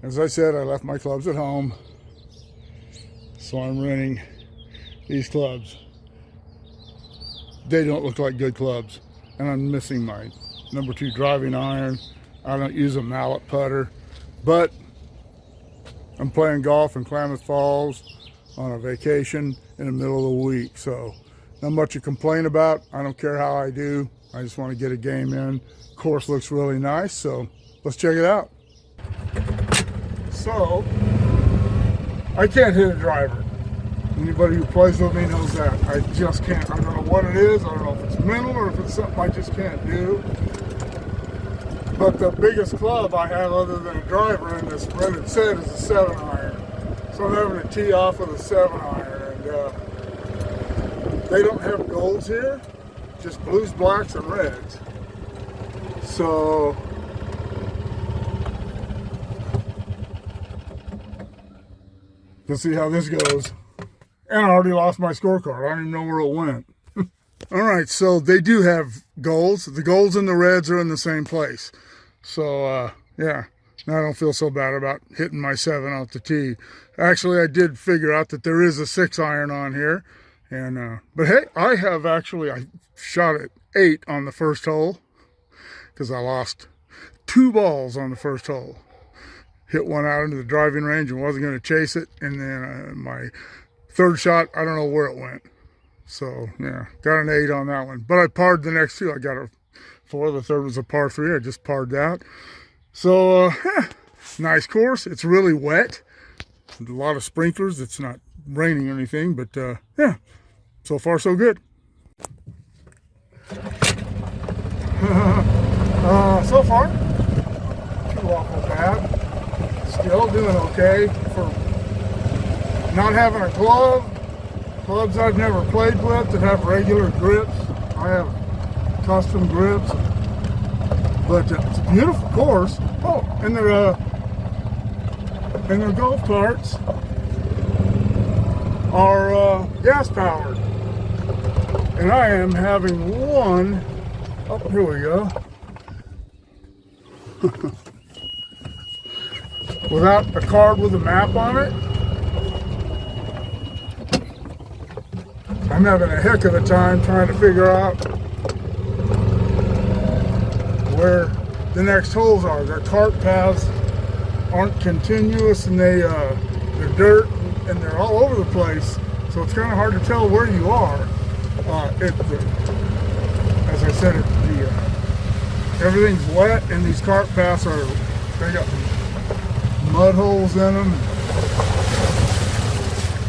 As I said, I left my clubs at home, so I'm renting these clubs. They don't look like good clubs, and I'm missing my number 2 driving iron. I don't use a mallet putter, but I'm playing golf in Klamath Falls on a vacation in the middle of the week, so not much to complain about. I don't care how I do. I just want to get a game in. Course looks really nice, so let's check it out. So, I can't hit a driver. Anybody who plays with me knows that. I just can't. I don't know what it is. I don't know if it's mental or if it's something I just can't do. But the biggest club I have other than a driver in this rented set is a 7 iron. So I'm having to tee off with a 7 iron. And they don't have golds here, just blues, blacks, and reds. So let's see how this goes. And I already lost my scorecard. I don't even know where it went. All right, so they do have golds. The golds and the reds are in the same place. So, yeah, now I don't feel so bad about hitting my 7 off the tee. Actually, I did figure out that there is a 6 iron on here. And but hey, I shot at 8 on the first hole because I lost 2 balls on the first hole. Hit one out into the driving range and wasn't going to chase it. And then my third shot, I don't know where it went. So, yeah, got an 8 on that one. But I parred the next 2. I got a 4. The third was a par 3. I just parred that. So, nice course. It's really wet. A lot of sprinklers. It's not raining or anything. But, yeah, so far so good. So far, too awful bad. Still doing okay for not having a glove. Clubs I've never played with that have regular grips. I have custom grips, but it's a beautiful course. Oh, and their golf carts are gas powered, and I am having one. Oh, here we go. Without a card with a map on it. I'm having a heck of a time trying to figure out where the next holes are. Their cart paths aren't continuous, and they're dirt and they're all over the place. So it's kind of hard to tell where you are. As I said, everything's wet, and these cart paths they got mud holes in them.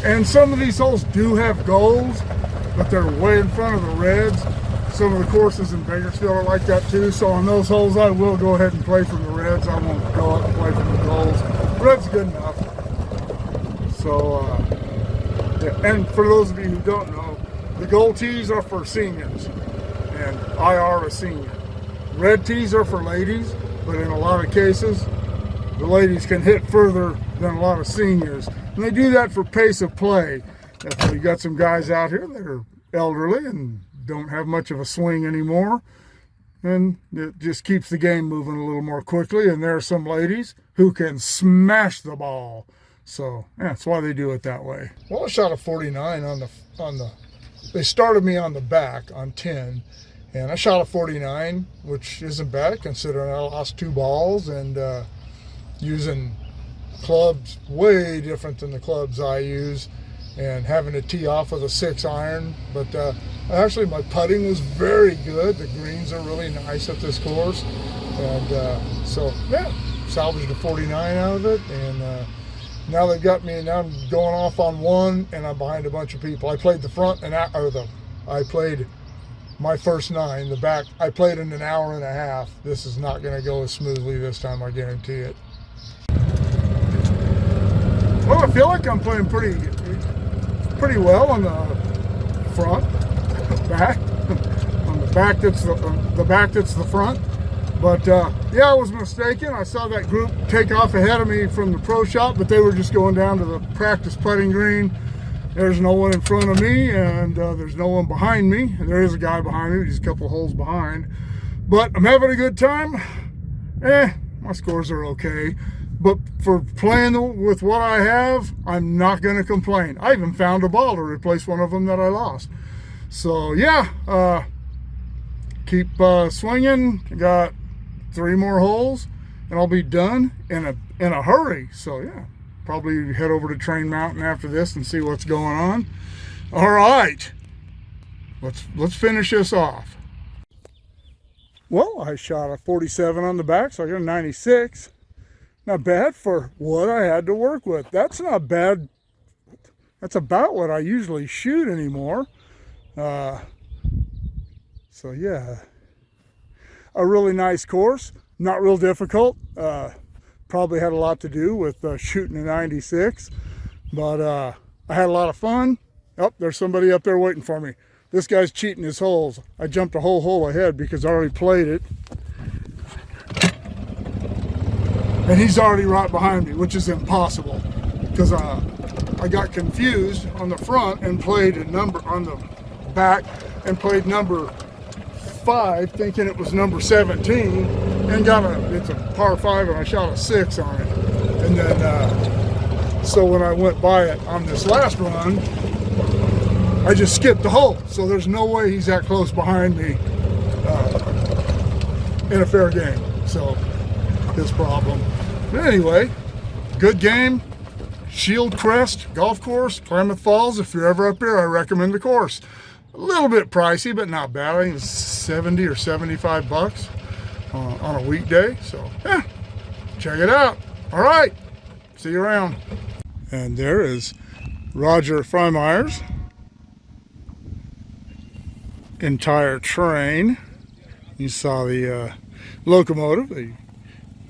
And some of these holes do have golds, but they're way in front of the reds. Some of the courses in Bakersfield are like that too. So on those holes, I will go ahead and play from the reds. I won't go up and play from the golds. Red's good enough. So, yeah. And for those of you who don't know, the gold tees are for seniors, and I are a senior. Red tees are for ladies, but in a lot of cases, the ladies can hit further than a lot of seniors. And they do that for pace of play. If we got some guys out here that are elderly and don't have much of a swing anymore, and it just keeps the game moving a little more quickly. And there are some ladies who can smash the ball. So yeah, that's why they do it that way. Well, I shot a 49 on the. They started me on the back on 10, and I shot a 49, which isn't bad considering I lost 2 balls and using clubs way different than the clubs I use, and having to tee off with a 6 iron. But actually my putting was very good. The greens are really nice at this course, and so yeah, salvaged a 49 out of it. And now they've got me, and now I'm going off on 1, and I'm behind a bunch of people. I played the front and I played my first 9. The back I played in an hour and a half. This is not going to go as smoothly this time, I guarantee it. Well, I feel like I'm playing pretty well on the front, back, on the back that's the front. But yeah, I was mistaken. I saw that group take off ahead of me from the pro shop, but they were just going down to the practice putting green. There's no one in front of me, and there's no one behind me. There is a guy behind me, he's a couple holes behind. But I'm having a good time. My scores are okay. But for playing with what I have, I'm not going to complain. I even found a ball to replace one of them that I lost. So yeah, keep swinging. Got 3 more holes and I'll be done in a hurry. So yeah, probably head over to Train Mountain after this and see what's going on. All right, let's finish this off. Well, I shot a 47 on the back, so I got a 96. Not bad for what I had to work with. That's not bad. That's about what I usually shoot anymore. So yeah, a really nice course. Not real difficult. Probably had a lot to do with shooting a 96. But I had a lot of fun. Oh, there's somebody up there waiting for me. This guy's cheating his holes. I jumped a whole hole ahead because I already played it. And he's already right behind me, which is impossible because I got confused on the front and played a number on the back and played number 5 thinking it was number 17 and it's a par 5 and I shot a 6 on it. And then so when I went by it on this last run, I just skipped the hole. So there's no way he's that close behind me in a fair game. So his problem. But anyway, good game. Shield Crest golf course, Klamath Falls. If you're ever up here, I recommend the course. A little bit pricey, but not bad. I think it's 70 or 75 bucks on a weekday. So yeah, check it out. All right, see you around. And there is Roger Freimeyer's entire train. You saw the locomotive that you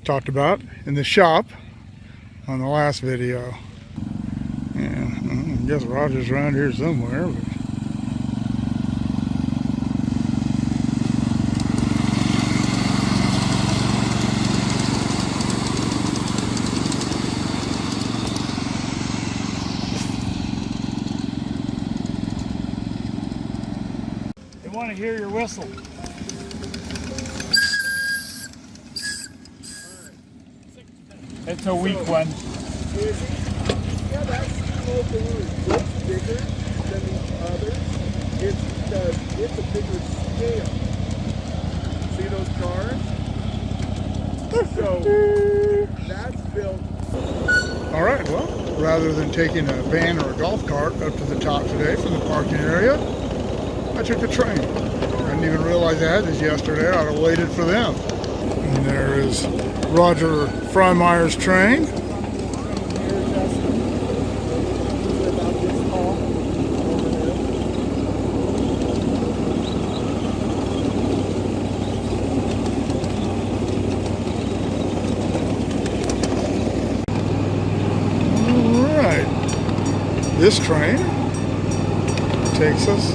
talked about in the shop on the last video. And I guess Roger's around here somewhere. But they want to hear your whistle. It's a weak one. Is he? Yeah, that small balloon looks bigger than the others. It's because it's a bigger scale. See those cars? So that's built. All right, well, rather than taking a van or a golf cart up to the top today from the parking area, I took a train. I didn't even realize I had this yesterday. I'd have waited for them. And there is Roger Freimeyer's train. All right, this train takes us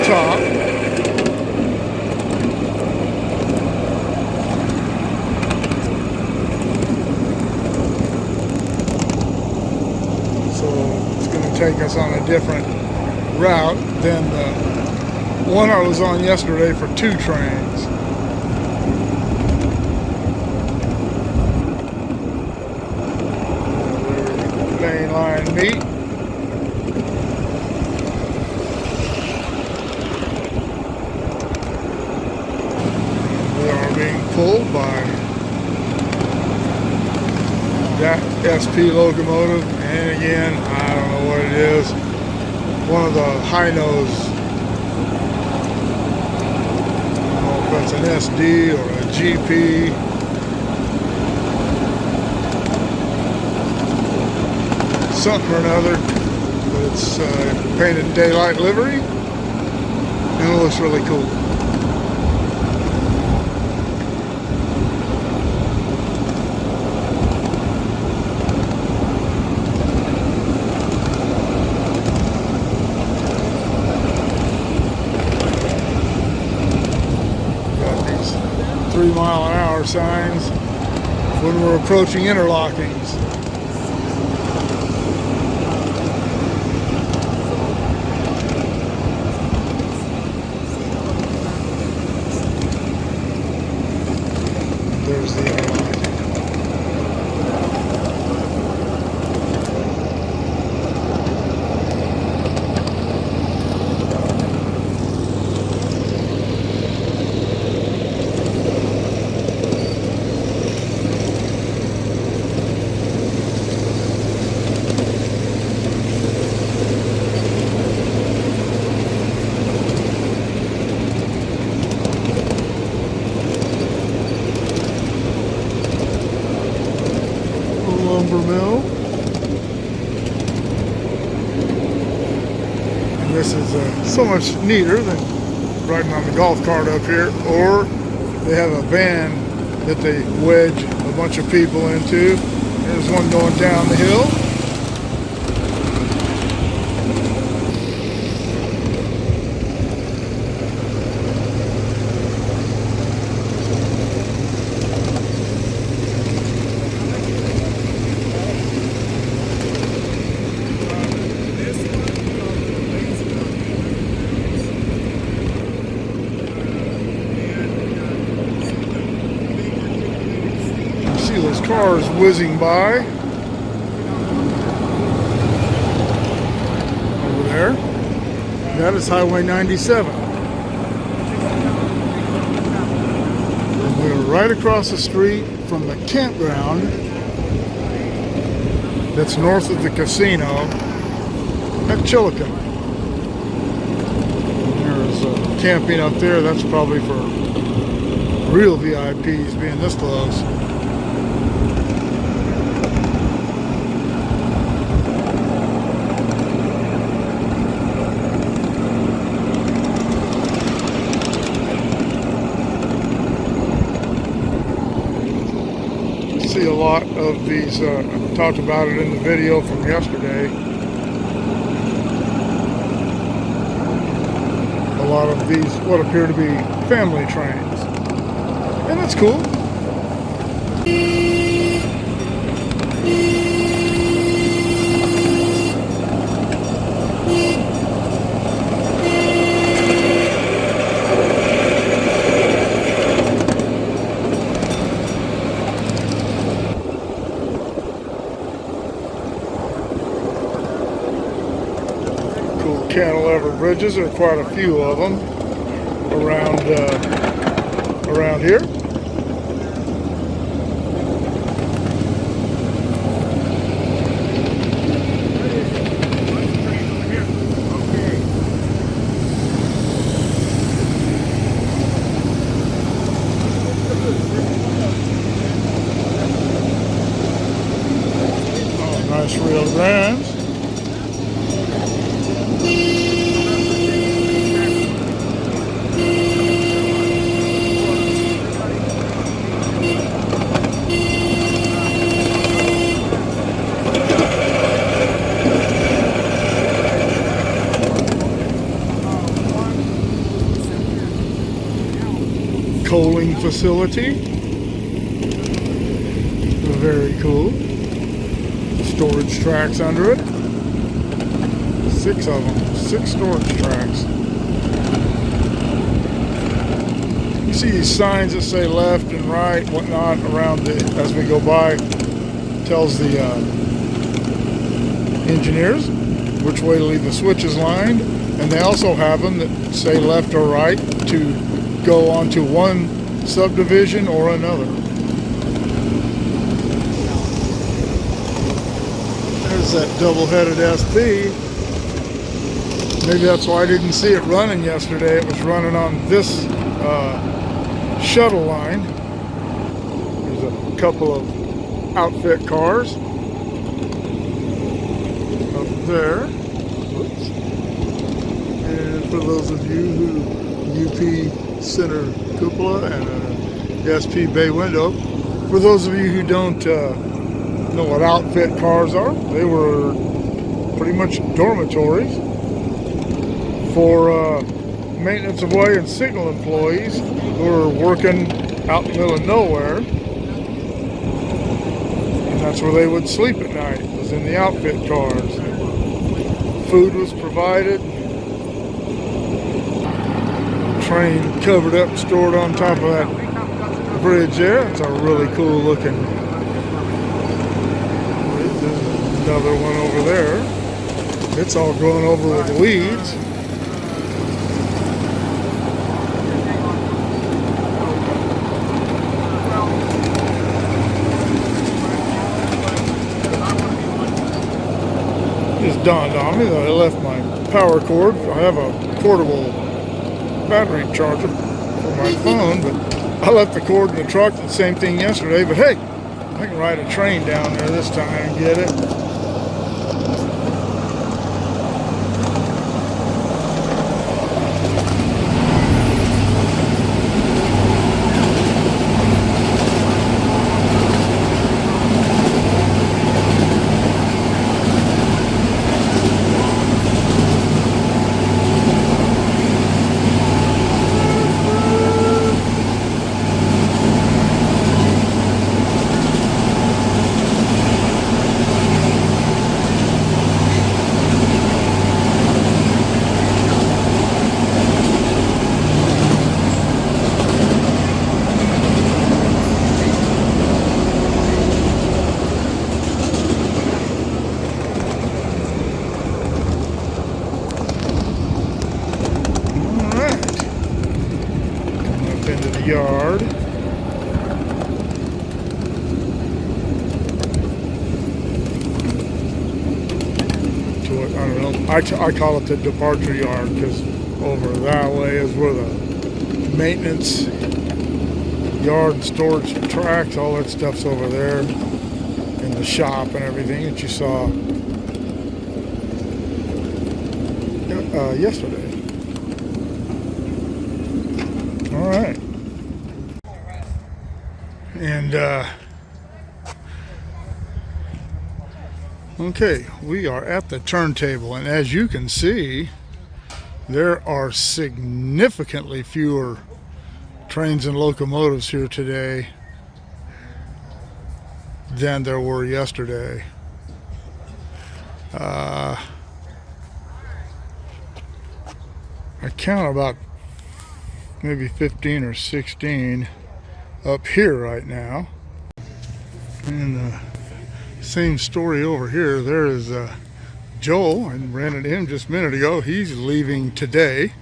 top. So it's going to take us on a different route than the one I was on yesterday for 2 trains. Main line meet. Being pulled by that SP locomotive, and again, I don't know what it is, one of the high nose, I don't know if it's an SD or a GP. Something or another, but it's painted daylight livery and it looks really cool. Got these 3-mile-an-hour signs when we're approaching interlockings. This is so much neater than riding on the golf cart up here, or they have a van that they wedge a bunch of people into. There's one going down the hill. Those cars whizzing by over there. That is Highway 97. And we're right across the street from the campground that's north of the casino at Chillicothe. There's camping up there. That's probably for real VIPs being this close. See a lot of these, I talked about it in the video from yesterday, a lot of these what appear to be family trains, and that's cool. Cantilever bridges. There are quite a few of them around here. Oh, nice Rio Grandes. Coaling facility. Very cool. Storage tracks under it. 6 of them. 6 storage tracks. You see these signs that say left and right, whatnot, around it as we go by. Tells the engineers which way to leave the switches lined. And they also have them that say left or right to go onto one subdivision or another. There's that double-headed ST. Maybe that's why I didn't see it running yesterday. It was running on this shuttle line. There's a couple of outfit cars up there. Oops. And for those of you who UP center cupola and a SP bay window. For those of you who don't know what outfit cars are, they were pretty much dormitories for maintenance of way and signal employees who were working out in the middle of nowhere. And that's where they would sleep at night, was in the outfit cars. Food was provided. Train covered up and stored on top of that bridge there. It's a really cool looking. There's another one over there. It's all grown over with weeds. Just dawned on me that I left my power cord. I have a portable battery charger for my phone, but I left the cord in the truck. The same thing yesterday, but hey, I can ride a train down there this time and get it. yard. To what, I don't know. I call it the departure yard because over that way is where the maintenance yard, storage tracks, all that stuff's over there, and the shop and everything that you saw yesterday. All right. And okay, we are at the turntable, and as you can see, there are significantly fewer trains and locomotives here today than there were yesterday. I count about maybe 15 or 16 up here right now. And same story over here. There is Joel. I ran into him just a minute ago. He's leaving today.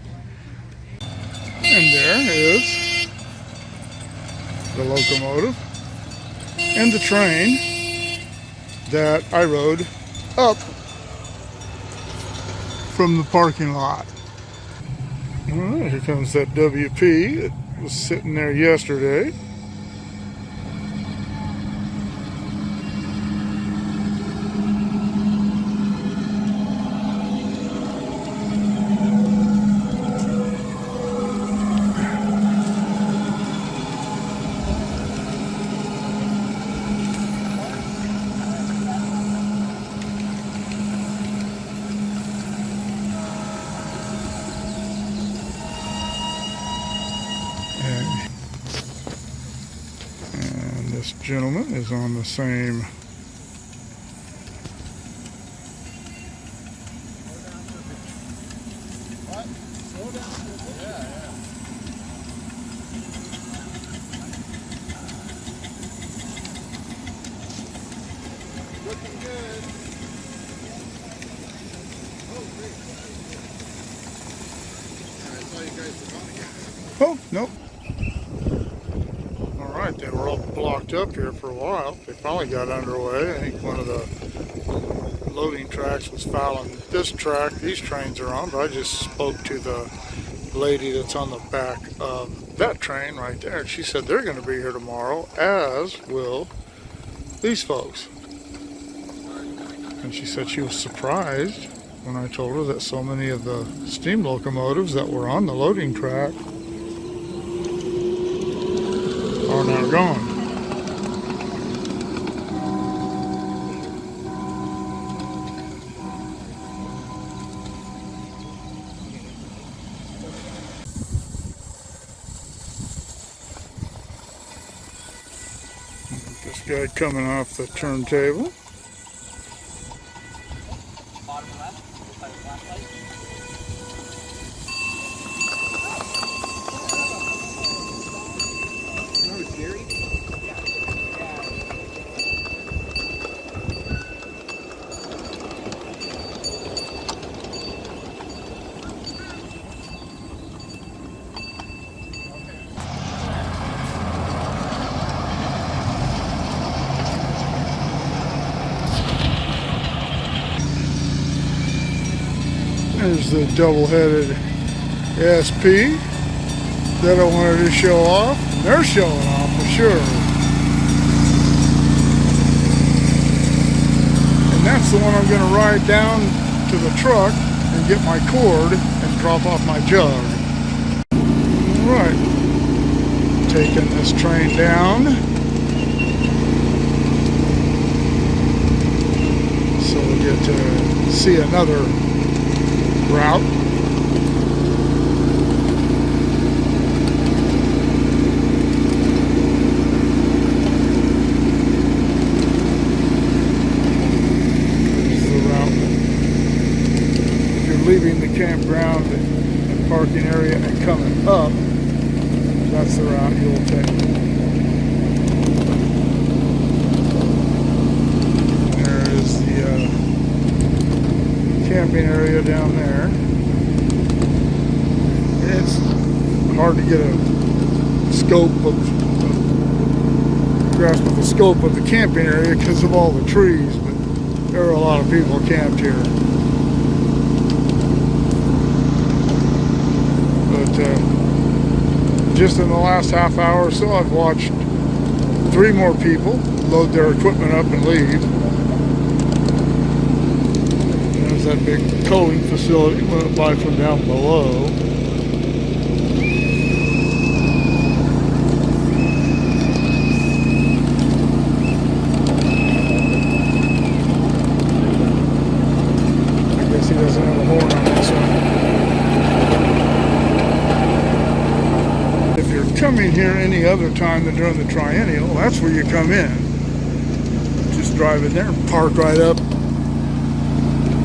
And there is the locomotive and the train that I rode up from the parking lot. All right, here comes that WP that was sitting there yesterday. And this gentleman is on the same. Looking good. Oh, great. I saw you guys were gone again. Oh, nope. All right, they were all blocked up here for a while. They finally got underway. I think one of the loading tracks was fouling this track these trains are on, but I just spoke to the lady that's on the back of that train right there, and she said they're going to be here tomorrow, as will these folks. And she said she was surprised when I told her that so many of the steam locomotives that were on the loading track are now gone. This guy coming off the turntable. There's the double-headed SP that I wanted to show off. They're showing off for sure. And that's the one I'm going to ride down to the truck and get my cord and drop off my jug. All right, taking this train down. So we'll get to see another route. This is the route. If you're leaving the campground and parking area and coming up, that's the route you'll take. There is the camping area down there. It's hard to get a the scope of the camping area because of all the trees, but there are a lot of people camped here. But just in the last half hour or so, I've watched 3 more people load their equipment up and leave. There's that big towing facility went by from down below. He doesn't have a horn on this one. If you're coming here any other time than during the Triennial, that's where you come in. Just drive in there and park right up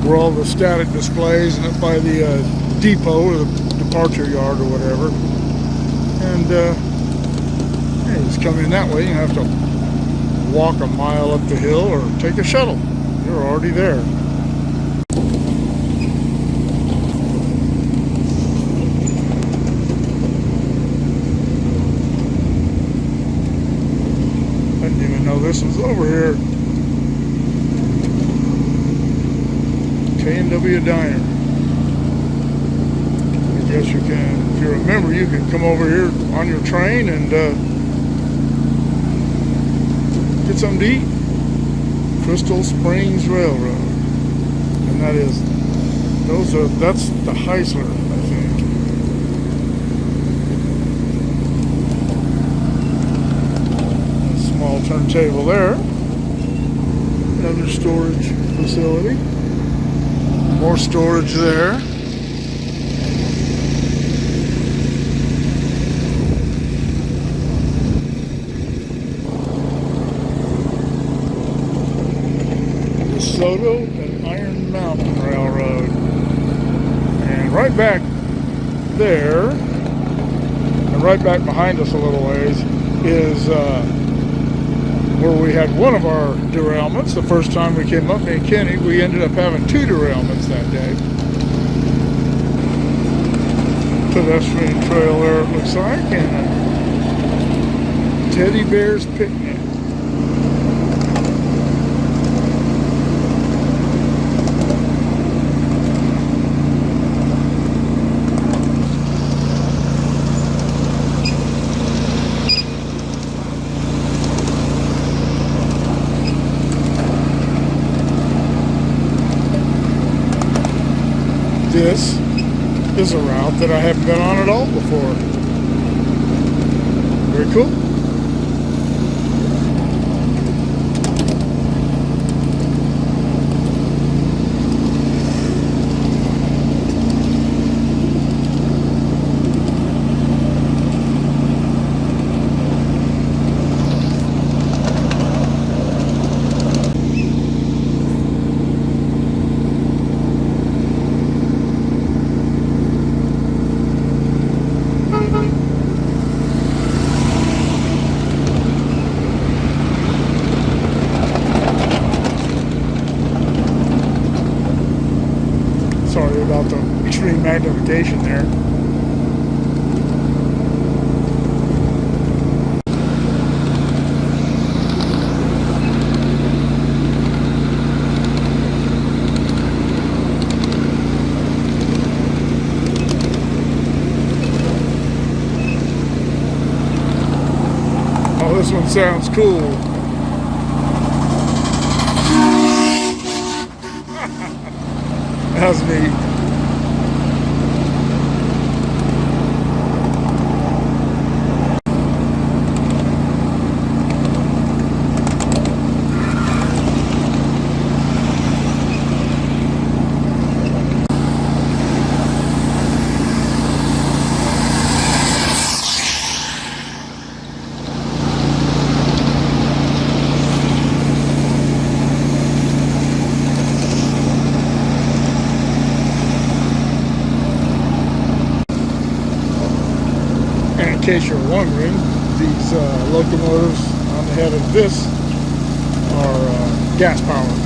where all the static displays and up by the depot or the departure yard or whatever. And you just come in that way. You don't have to walk a mile up the hill or take a shuttle. You're already there. This was over here. K&W Diner. I guess you can, if you're a member, you can come over here on your train and get something to eat. Crystal Springs Railroad. And that's the Heisler, I think. Small turntable there. Another storage facility. More storage there. DeSoto and Iron Mountain Railroad. And right back there, and right back behind us a little ways, is where we had one of our derailments. The first time we came up, me and Kenny, we ended up having 2 derailments that day. Pedestrian trail there, it looks like, and a Teddy Bear's Picnic. This is a route that I haven't been on at all before. Very cool. Sorry about the extreme magnification there. Oh, this one sounds cool. That's neat. In case you're wondering, these locomotives on the head of this are gas powered.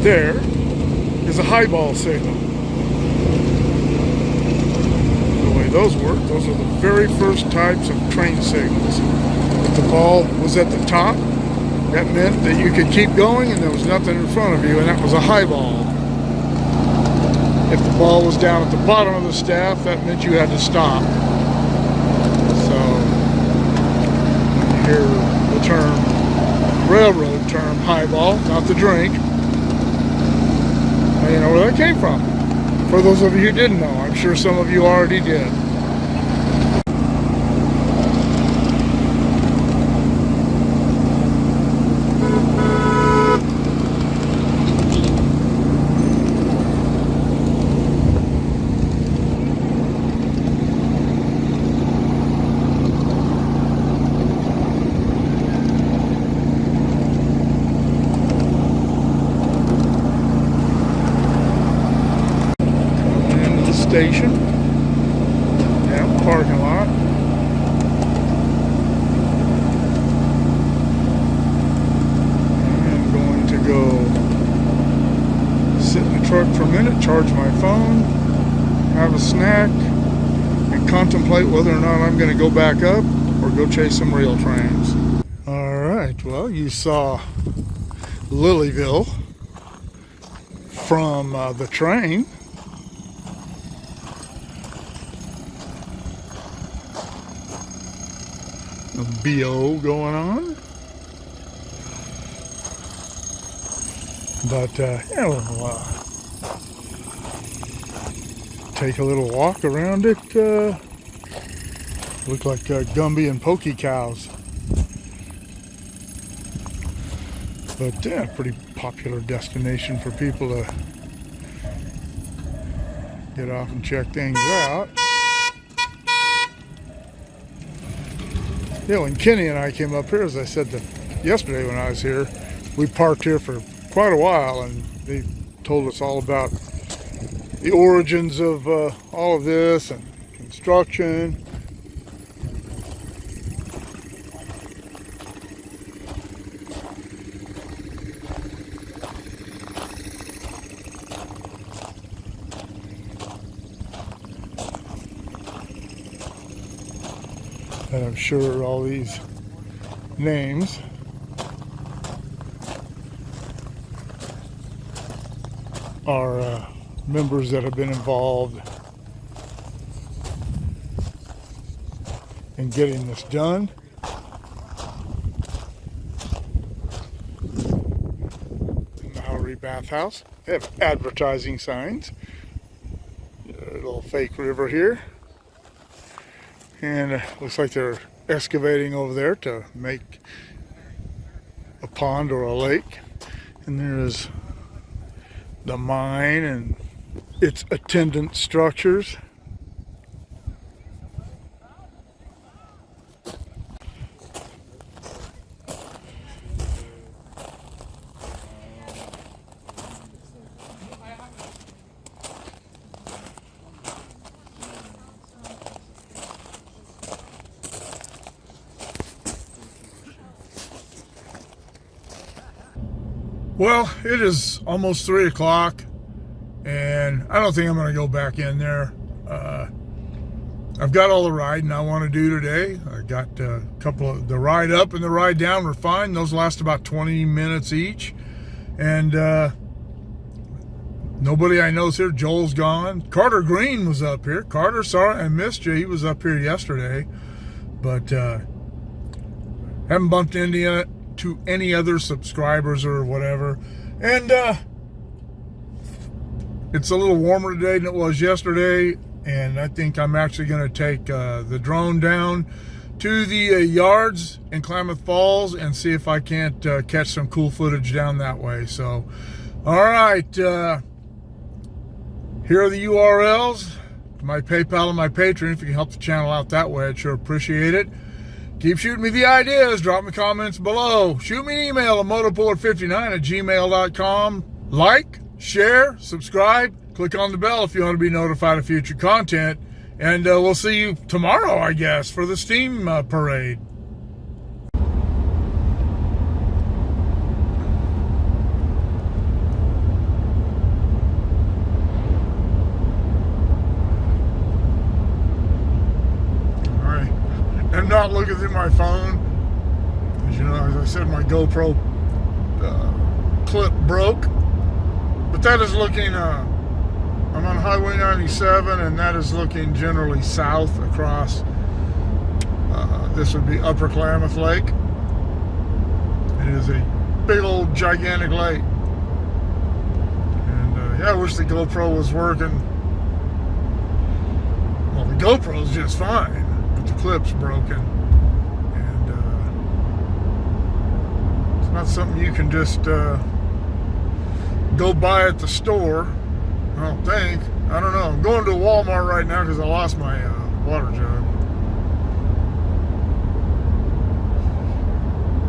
there is a highball signal. The way those work, those are the very first types of train signals. If the ball was at the top, that meant that you could keep going and there was nothing in front of you, and that was a highball. If the ball was down at the bottom of the staff, that meant you had to stop. So, when you hear the term, railroad term, highball, not the drink, now you know where that came from. For those of you who didn't know, I'm sure some of you already did. Station. Yeah, parking lot. I'm going to go sit in the truck for a minute, charge my phone, have a snack, and contemplate whether or not I'm going to go back up or go chase some rail trains. All right, well, you saw Lilyville from the train. BO going on, but yeah, we'll take a little walk around it. Look like Gumby and Pokey cows, but yeah, pretty popular destination for people to get off and check things out. Yeah, when Kenny and I came up here, as I said yesterday when I was here, we parked here for quite a while, and they told us all about the origins of all of this and construction. And I'm sure all these names are members that have been involved in getting this done. Maori Bathhouse. They have advertising signs. A little fake river here. And looks like they're excavating over there to make a pond or a lake. And there is the mine and its attendant structures. Well, it is almost 3 o'clock, and I don't think I'm going to go back in there. I've got all the riding I want to do today. I got a couple of the ride up and the ride down were fine. Those last about 20 minutes each. And nobody I know's here. Joel's gone. Carter Green was up here. Carter, sorry I missed you. He was up here yesterday, but haven't bumped into any other subscribers or whatever. And it's a little warmer today than it was yesterday, and I think I'm actually going to take the drone down to the yards in Klamath Falls and see if I can't catch some cool footage down that way. So all right, here are the URLs, my PayPal and my Patreon. If you can help the channel out that way, I'd sure appreciate it. Keep shooting me the ideas. Drop me comments below. Shoot me an email at motorport59@gmail.com. Like, share, subscribe. Click on the bell if you want to be notified of future content. And we'll see you tomorrow, I guess, for the steam parade. not looking through my phone. As you know, as I said, my GoPro clip broke. But that is looking, I'm on Highway 97, and that is looking generally south across. This would be Upper Klamath Lake. It is a big old gigantic lake. And yeah, I wish the GoPro was working. Well, the GoPro's just fine, but the clip's broken. And it's not something you can just go buy at the store. I don't think. I don't know. I'm going to Walmart right now because I lost my water jug.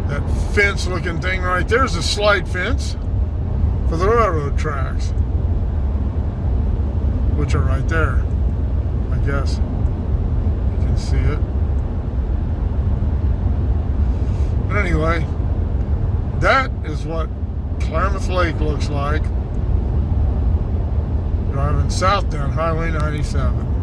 That fence looking thing right there's a slide fence for the railroad tracks, which are right there. I guess you can see it. But anyway, that is what Klamath Lake looks like driving south down Highway 97.